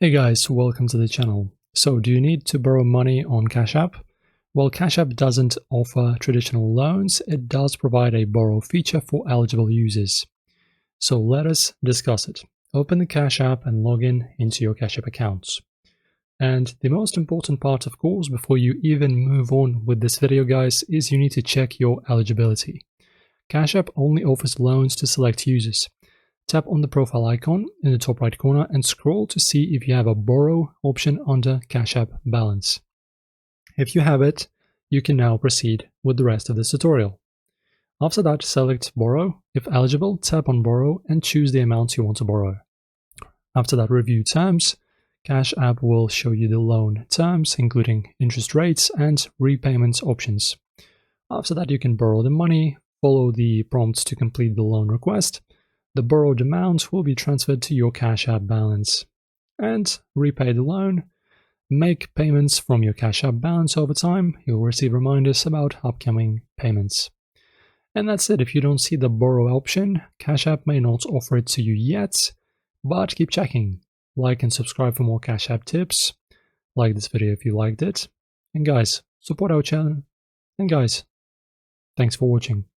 Hey guys, welcome to the channel. So do you need to borrow money on Cash App? Well, Cash App doesn't offer traditional loans, it does provide a borrow feature for eligible users. So let us discuss it. Open the Cash App and log in into your Cash App accounts. And the most important part, of course, before you even move on with this video, guys, is you need to check your eligibility. Cash App only offers loans to select users. Tap on the profile icon in the top right corner and scroll to see if you have a borrow option under Cash App balance. If you have it, you can now proceed with the rest of this tutorial. After that, select borrow. If eligible, tap on borrow and choose the amount you want to borrow. After that, review terms. Cash App will show you the loan terms, including interest rates and repayment options. After that, you can borrow the money, follow the prompts to complete the loan request. The borrowed amount will be transferred to your Cash App balance. And repay the loan. Make payments from your Cash App balance over time. You'll receive reminders about upcoming payments. And that's it. If you don't see the borrow option, Cash App may not offer it to you yet, but keep checking. Like and subscribe for more Cash App tips. Like this video if you liked it. And guys, support our channel. And guys, thanks for watching.